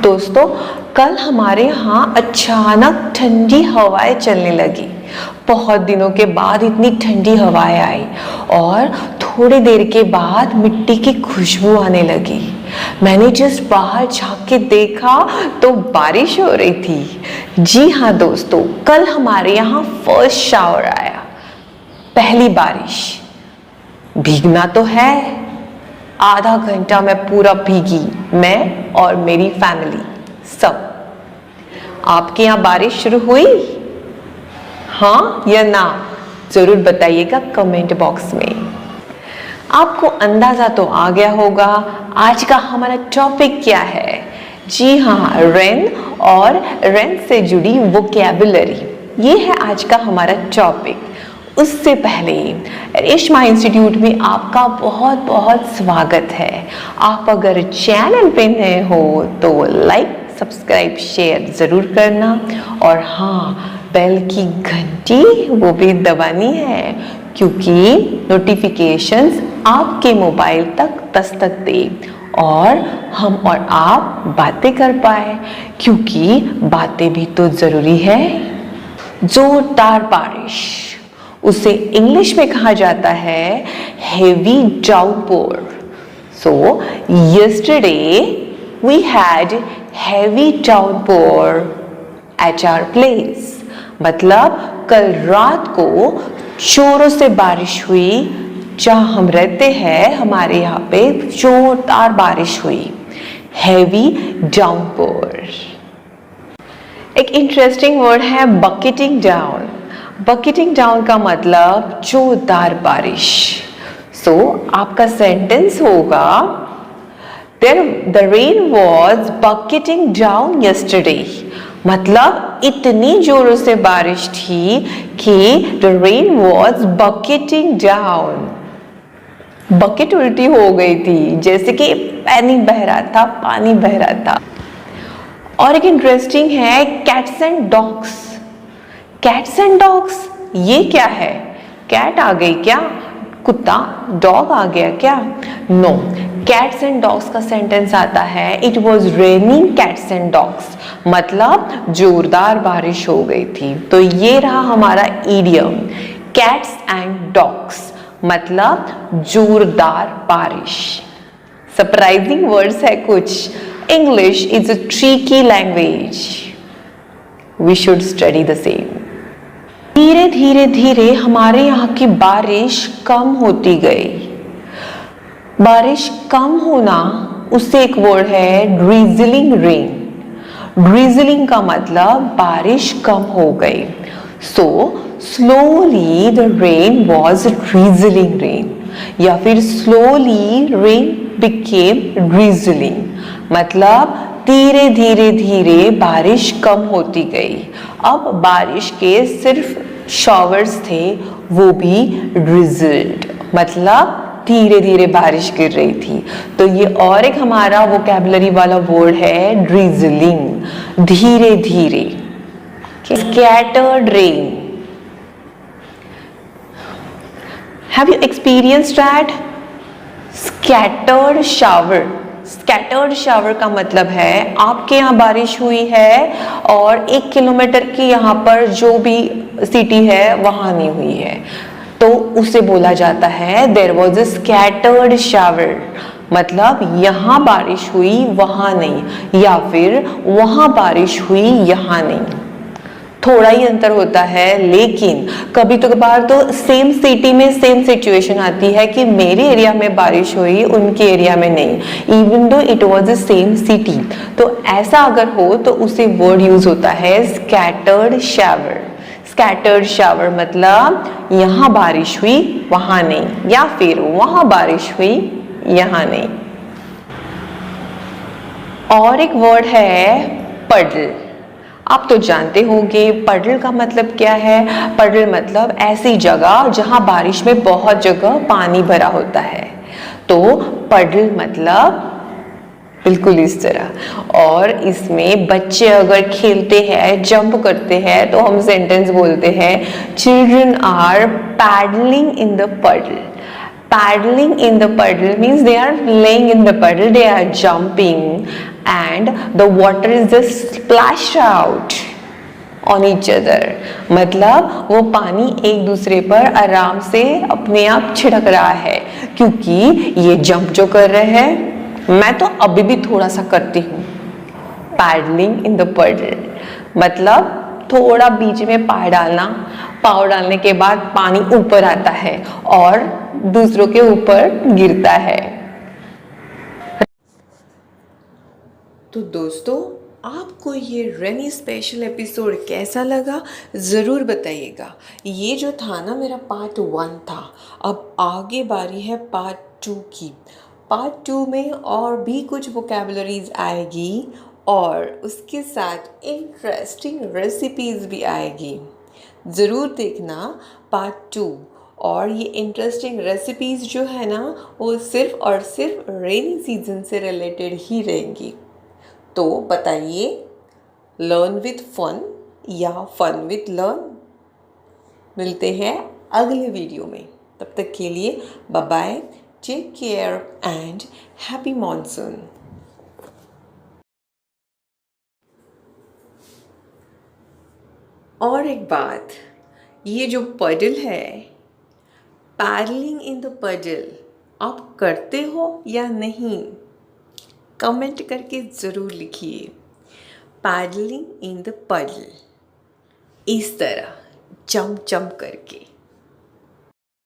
दोस्तों, कल हमारे यहाँ अचानक ठंडी हवाएं चलने लगी। बहुत दिनों के बाद इतनी ठंडी हवाएं आई और थोड़ी देर के बाद मिट्टी की खुशबू आने लगी। मैंने जस्ट बाहर झांक के देखा तो बारिश हो रही थी। जी हाँ दोस्तों, कल हमारे यहाँ फर्स्ट शावर आया, पहली बारिश। भीगना तो है, आधा घंटा मैं पूरा भीगी, मैं और मेरी फैमिली सब। आपके यहाँ बारिश शुरू हुई? हाँ या ना, जरूर बताइएगा कमेंट बॉक्स में। आपको अंदाजा तो आ गया होगा आज का हमारा टॉपिक क्या है। जी हाँ, रेन और रेन से जुड़ी वोकैबुलरी, ये है आज का हमारा टॉपिक। उससे पहले रेशमा इंस्टीट्यूट में आपका बहुत बहुत स्वागत है। आप अगर चैनल पे नए हो तो लाइक, सब्सक्राइब, शेयर ज़रूर करना और हाँ, बेल की घंटी वो भी दबानी है, क्योंकि नोटिफिकेशंस आपके मोबाइल तक दस्तक दे और हम और आप बातें कर पाए, क्योंकि बातें भी तो ज़रूरी है। जोरदार बारिश, उसे इंग्लिश में कहा जाता है heavy downpour. So yesterday we had heavy downpour at our place। मतलब कल रात को जोरों से बारिश हुई। जहाँ हम रहते हैं हमारे यहाँ पे जोरदार बारिश हुई, हेवी डाउनपोर। एक इंटरेस्टिंग वर्ड है बकेटिंग डाउन। बकेटिंग डाउन का मतलब जोरदार बारिश। सो आपका सेंटेंस होगा the rain was bucketing down yesterday। मतलब इतनी जोरों से बारिश थी कि the rain was bucketing down. Bucket उल्टी हो गई थी, जैसे कि पानी बह रहा था, पानी बह रहा था। और एक इंटरेस्टिंग है cats and dogs. Cats and dogs ये क्या है? कैट आ गई क्या? कुत्ता, डॉग आ गया क्या? नो, कैट्स एंड डॉग्स का सेंटेंस आता है it was raining cats and dogs. मतलब जोरदार बारिश हो गई थी। तो ये रहा हमारा इडियम, कैट्स एंड डॉग्स, मतलब जोरदार बारिश। सरप्राइजिंग वर्ड्स है कुछ। English is a tricky language, we should study the same. धीरे धीरे धीरे हमारे यहाँ की बारिश कम होती गई। बारिश कम होना, उससे एक वर्ड है ड्रिजलिंग रेन। ड्रिजलिंग का मतलब बारिश कम हो गई। So slowly the rain was drizzling rain, या फिर स्लोली रेन बिकेम ड्रिजलिंग। मतलब धीरे धीरे धीरे बारिश कम होती गई। अब बारिश के सिर्फ शॉवर्स थे, वो भी ड्रिजल्ड, मतलब धीरे धीरे बारिश गिर रही थी। तो ये और एक हमारा वोकैबुलरी वाला वर्ड है ड्रिजलिंग, धीरे धीरे। Scattered rain, have you experienced that? Scattered shower. Scattered shower का मतलब है आपके यहाँ बारिश हुई है और 1 किलोमीटर की यहाँ पर जो भी सिटी है वहां नहीं हुई है, तो उसे बोला जाता है there was a scattered shower. मतलब यहाँ बारिश हुई वहां नहीं, या फिर वहां बारिश हुई यहाँ नहीं। थोड़ा ही अंतर होता है, लेकिन कभी तो कभार तो सेम सिटी में सेम सिचुएशन आती है कि मेरे एरिया में बारिश हुई, उनके एरिया में नहीं, even though it was the same city. तो ऐसा अगर हो तो उसे वर्ड यूज होता है स्कैटर्ड शावर। स्कैटर्ड शावर मतलब यहाँ बारिश हुई वहां नहीं, या फिर वहां बारिश हुई यहाँ नहीं। और एक वर्ड है पडल। आप तो जानते होंगे पडल का मतलब क्या है। पडल मतलब ऐसी जगह जहां बारिश में बहुत जगह पानी भरा होता है। तो पडल मतलब बिल्कुल इस तरह। और इसमें बच्चे अगर खेलते हैं, जंप करते हैं, तो हम सेंटेंस बोलते हैं children are paddling in the puddle. Paddling in the puddle means they are playing in the puddle, they are jumping and the water is just splashed out on each other. मतलब वो पानी एक दूसरे पर आराम से अपने आप छिड़क रहा है, क्योंकि ये जंप जो कर रहे हैं, मैं तो अभी भी थोड़ा सा करती हूँ, पैडलिंग इन द पडल, मतलब थोड़ा बीच में पाँव डालने के बाद पानी ऊपर आता है और दूसरों के ऊपर गिरता है। तो दोस्तों, आपको ये रेनी स्पेशल एपिसोड कैसा लगा ज़रूर बताइएगा। ये जो था ना मेरा पार्ट 1 था, अब आगे बारी है पार्ट 2 की। पार्ट 2 में और भी कुछ वोकैबुलरीज आएगी और उसके साथ इंटरेस्टिंग रेसिपीज़ भी आएगी। ज़रूर देखना पार्ट 2। और ये इंटरेस्टिंग रेसिपीज़ जो है ना, वो सिर्फ़ और सिर्फ रेनी सीजन से रिलेटेड ही रहेंगी। तो बताइए, लर्न विथ फन या फन विथ लर्न? मिलते हैं अगले वीडियो में। तब तक के लिए bye bye, take care and happy monsoon. और एक बात, ये जो पडल है, पैडलिंग इन द पडल, आप करते हो या नहीं? कमेंट करके ज़रूर लिखिए। पैडलिंग इन द पडल, इस तरह जंप करके।